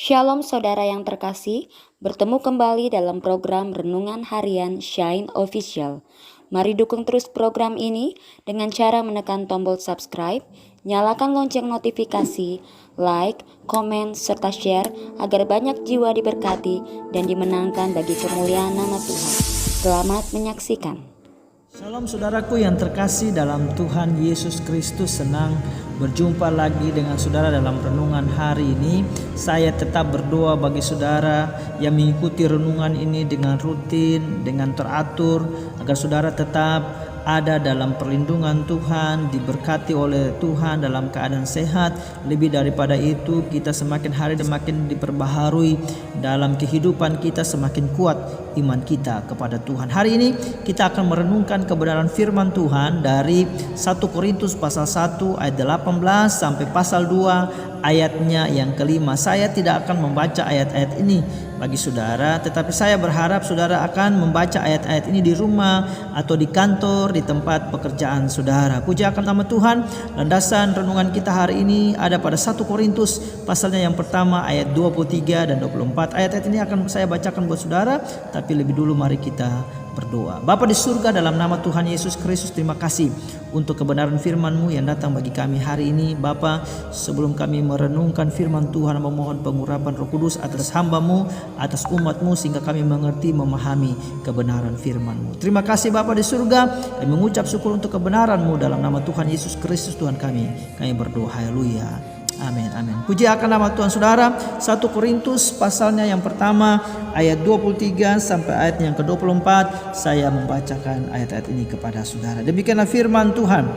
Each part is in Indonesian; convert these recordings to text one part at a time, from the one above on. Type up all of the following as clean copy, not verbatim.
Shalom saudara yang terkasih, bertemu kembali dalam program Renungan Harian Shine Official. Mari dukung terus program ini dengan cara menekan tombol subscribe, nyalakan lonceng notifikasi, like, komen, serta share agar banyak jiwa diberkati dan dimenangkan bagi kemuliaan nama Tuhan. Selamat menyaksikan. Salam saudaraku yang terkasih dalam Tuhan Yesus Kristus, senang berjumpa lagi dengan saudara dalam renungan hari ini. Saya tetap berdoa bagi saudara yang mengikuti renungan ini dengan rutin, dengan teratur, agar saudara tetap ada dalam perlindungan Tuhan, diberkati oleh Tuhan dalam keadaan sehat. Lebih daripada itu, kita semakin hari semakin diperbaharui dalam kehidupan kita, semakin kuat iman kita kepada Tuhan. Hari ini kita akan merenungkan kebenaran firman Tuhan dari 1 Korintus pasal 1 ayat 18 sampai pasal 2 ayatnya yang kelima. Saya tidak akan membaca ayat-ayat ini bagi saudara, tetapi saya berharap saudara akan membaca ayat-ayat ini di rumah atau di kantor, di tempat pekerjaan saudara. Puji akan nama Tuhan. Landasan renungan kita hari ini ada pada 1 Korintus pasalnya yang pertama ayat 23 dan 24. Ayat-ayat ini akan saya bacakan buat saudara, tapi lebih dulu mari kita berdoa. Bapa di surga, dalam nama Tuhan Yesus Kristus, terima kasih untuk kebenaran firman-Mu yang datang bagi kami hari ini. Bapa, sebelum kami merenungkan firman Tuhan, memohon pengurapan Roh Kudus atas hamba-Mu, atas umat-Mu, sehingga kami mengerti, memahami kebenaran firman-Mu. Terima kasih Bapa di surga, kami mengucap syukur untuk kebenaran-Mu dalam nama Tuhan Yesus Kristus Tuhan kami. Kami berdoa, haleluya. Amin, amin. Puji akan nama Tuhan saudara. 1 Korintus pasalnya yang pertama ayat 23 sampai ayat yang ke-24. Saya membacakan ayat-ayat ini kepada saudara. Demikianlah firman Tuhan.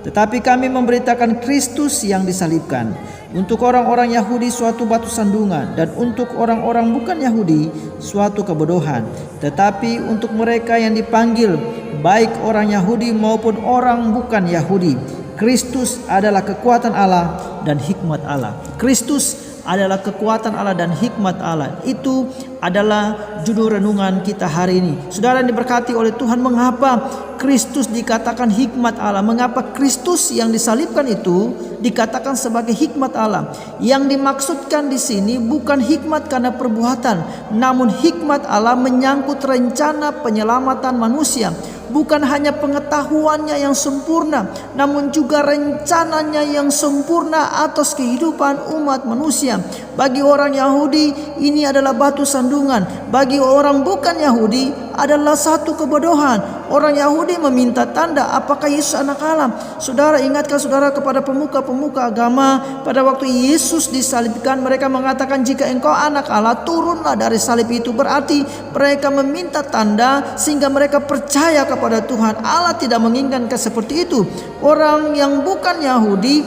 Tetapi kami memberitakan Kristus yang disalibkan. Untuk orang-orang Yahudi suatu batu sandungan, dan untuk orang-orang bukan Yahudi suatu kebodohan. Tetapi untuk mereka yang dipanggil, baik orang Yahudi maupun orang bukan Yahudi, Kristus adalah kekuatan Allah dan hikmat Allah. Kristus adalah kekuatan Allah dan hikmat Allah. Itu adalah judul renungan kita hari ini. Saudara yang diberkati oleh Tuhan, mengapa Kristus dikatakan hikmat Allah? Mengapa Kristus yang disalibkan itu dikatakan sebagai hikmat Allah? Yang dimaksudkan di sini bukan hikmat karena perbuatan, namun hikmat Allah menyangkut rencana penyelamatan manusia. Bukan hanya pengetahuannya yang sempurna, namun juga rencananya yang sempurna atas kehidupan umat manusia. Bagi orang Yahudi ini adalah batu sandungan, bagi orang bukan Yahudi adalah satu kebodohan. Orang Yahudi meminta tanda apakah Yesus anak Allah. Saudara, ingatkan saudara kepada pemuka-pemuka agama pada waktu Yesus disalibkan, mereka mengatakan, jika engkau anak Allah, turunlah dari salib itu. Berarti mereka meminta tanda sehingga mereka percaya kepada Tuhan. Allah tidak menginginkan seperti itu. Orang yang bukan Yahudi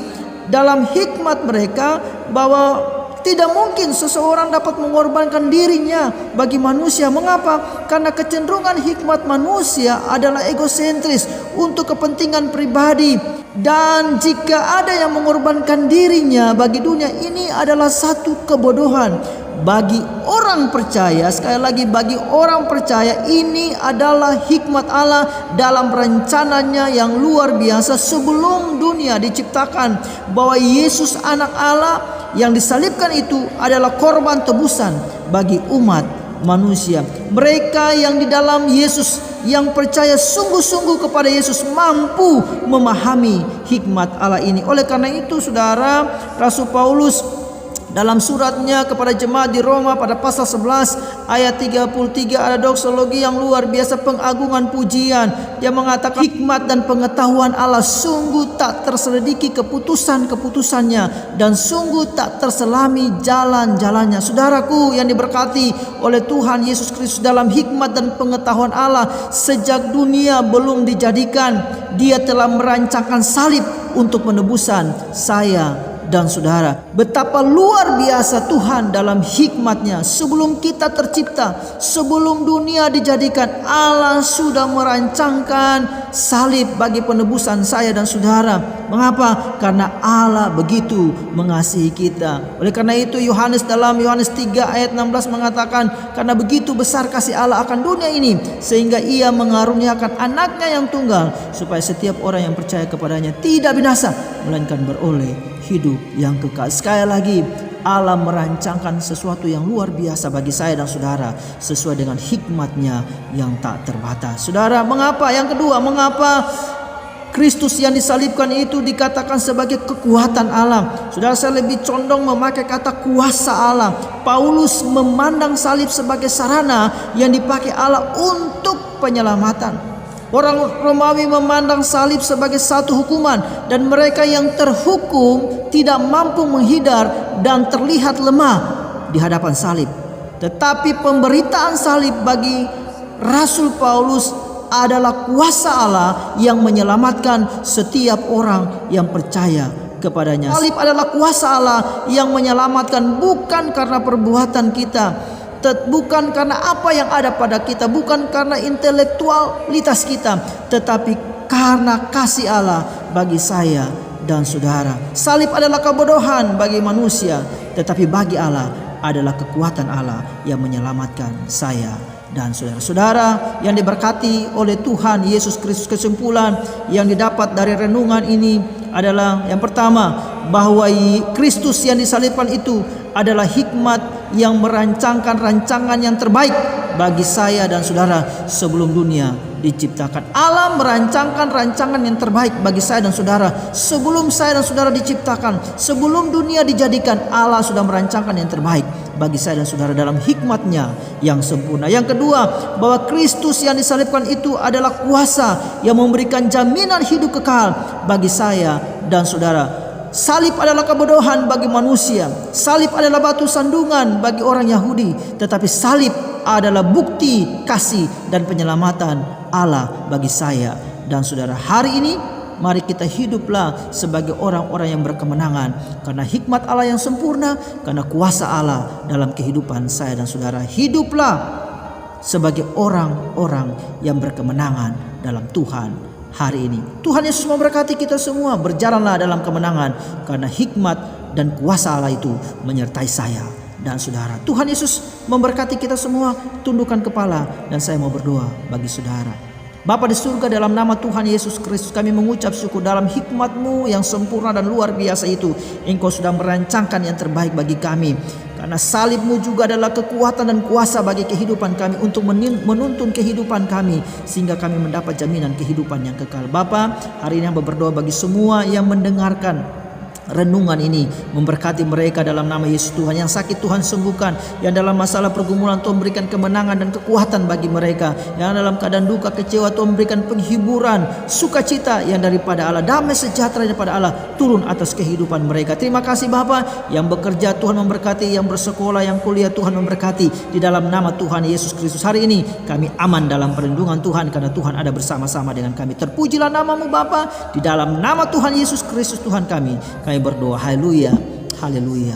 dalam hikmat mereka bahwa tidak mungkin seseorang dapat mengorbankan dirinya bagi manusia. Mengapa? Karena kecenderungan hikmat manusia adalah egosentris, untuk kepentingan pribadi. Dan jika ada yang mengorbankan dirinya bagi dunia, ini adalah satu kebodohan. Bagi orang percaya, sekali lagi bagi orang percaya, ini adalah hikmat Allah dalam rencananya yang luar biasa sebelum dunia diciptakan, bahwa Yesus anak Allah yang disalibkan itu adalah korban tebusan bagi umat manusia. Mereka yang di dalam Yesus, yang percaya sungguh-sungguh kepada Yesus, mampu memahami hikmat Allah ini. Oleh karena itu saudara, Rasul Paulus dalam suratnya kepada jemaat di Roma pada pasal 11 ayat 33 ada doksologi yang luar biasa, pengagungan pujian. Dia mengatakan hikmat dan pengetahuan Allah sungguh tak terselidiki keputusan-keputusannya, dan sungguh tak terselami jalan-jalannya. Saudaraku yang diberkati oleh Tuhan Yesus Kristus, dalam hikmat dan pengetahuan Allah, sejak dunia belum dijadikan, Dia telah merancangkan salib untuk penebusan saya dan saudara. Betapa luar biasa Tuhan dalam hikmatnya. Sebelum kita tercipta, sebelum dunia dijadikan, Allah sudah merancangkan salib bagi penebusan saya dan saudara. Mengapa? Karena Allah begitu mengasihi kita. Oleh karena itu dalam Yohanes 3 ayat 16 mengatakan, karena begitu besar kasih Allah akan dunia ini, sehingga Ia mengaruniakan anaknya yang tunggal, supaya setiap orang yang percaya kepadanya tidak binasa, melainkan beroleh hidup yang kekal. Sekali lagi, Allah merancangkan sesuatu yang luar biasa bagi saya dan saudara sesuai dengan hikmat-Nya yang tak terbatas. Saudara, mengapa? Yang kedua, mengapa Kristus yang disalibkan itu dikatakan sebagai kekuatan Allah? Saudara, saya lebih condong memakai kata kuasa Allah. Paulus memandang salib sebagai sarana yang dipakai Allah untuk penyelamatan. Orang Romawi memandang salib sebagai satu hukuman, dan mereka yang terhukum tidak mampu menghindar dan terlihat lemah di hadapan salib. Tetapi pemberitaan salib bagi Rasul Paulus adalah kuasa Allah yang menyelamatkan setiap orang yang percaya kepadanya. Salib adalah kuasa Allah yang menyelamatkan, bukan karena perbuatan kita, bukan karena apa yang ada pada kita, bukan karena intelektualitas kita, tetapi karena kasih Allah bagi saya dan saudara. Salib adalah kebodohan bagi manusia, tetapi bagi Allah adalah kekuatan Allah yang menyelamatkan saya dan saudara-saudara yang diberkati oleh Tuhan Yesus Kristus. Kesimpulan yang didapat dari renungan ini adalah yang pertama, bahwa Kristus yang disalibkan itu adalah hikmat yang merancangkan rancangan yang terbaik bagi saya dan saudara sebelum dunia diciptakan. Allah merancangkan rancangan yang terbaik bagi saya dan saudara sebelum saya dan saudara diciptakan. Sebelum dunia dijadikan, Allah sudah merancangkan yang terbaik bagi saya dan saudara dalam hikmat-Nya yang sempurna. Yang kedua, bahwa Kristus yang disalibkan itu adalah kuasa yang memberikan jaminan hidup kekal bagi saya dan saudara. Salib adalah kebodohan bagi manusia. Salib adalah batu sandungan bagi orang Yahudi. Tetapi salib adalah bukti kasih dan penyelamatan Allah bagi saya dan saudara. Hari ini mari kita hiduplah sebagai orang-orang yang berkemenangan karena hikmat Allah yang sempurna, karena kuasa Allah dalam kehidupan saya dan saudara. Hiduplah sebagai orang-orang yang berkemenangan dalam Tuhan hari ini. Tuhan Yesus memberkati kita semua. Berjalanlah dalam kemenangan karena hikmat dan kuasa Allah itu menyertai saya dan saudara. Tuhan Yesus memberkati kita semua. Tundukkan kepala dan saya mau berdoa bagi saudara. Bapa di surga, dalam nama Tuhan Yesus Kristus kami mengucap syukur dalam hikmat-Mu yang sempurna dan luar biasa itu. Engkau sudah merancangkan yang terbaik bagi kami. Karena salib-Mu juga adalah kekuatan dan kuasa bagi kehidupan kami untuk menuntun kehidupan kami sehingga kami mendapat jaminan kehidupan yang kekal. Bapa, hari ini hamba berdoa bagi semua yang mendengarkan renungan ini, memberkati mereka dalam nama Yesus. Tuhan, yang sakit Tuhan sembuhkan, yang dalam masalah pergumulan Tuhan berikan kemenangan dan kekuatan bagi mereka, yang dalam keadaan duka kecewa Tuhan berikan penghiburan, sukacita yang daripada Allah, damai sejahtera daripada Allah turun atas kehidupan mereka. Terima kasih Bapa. Yang bekerja Tuhan memberkati, yang bersekolah, yang kuliah Tuhan memberkati di dalam nama Tuhan Yesus Kristus. Hari ini kami aman dalam perlindungan Tuhan karena Tuhan ada bersama-sama dengan kami. Terpujilah nama-Mu Bapa, di dalam nama Tuhan Yesus Kristus Tuhan kami berdoa. Haleluya, haleluya,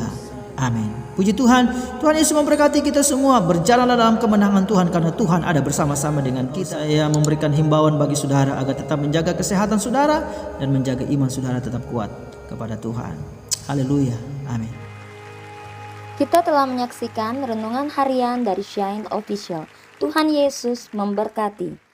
amin. Puji Tuhan. Tuhan Yesus memberkati kita semua. Berjalanlah dalam kemenangan Tuhan karena Tuhan ada bersama-sama dengan kita. Saya memberikan himbauan bagi saudara agar tetap menjaga kesehatan saudara dan menjaga iman saudara tetap kuat kepada Tuhan. Haleluya, amin. Kita telah menyaksikan renungan harian dari Shine Official. Tuhan Yesus memberkati.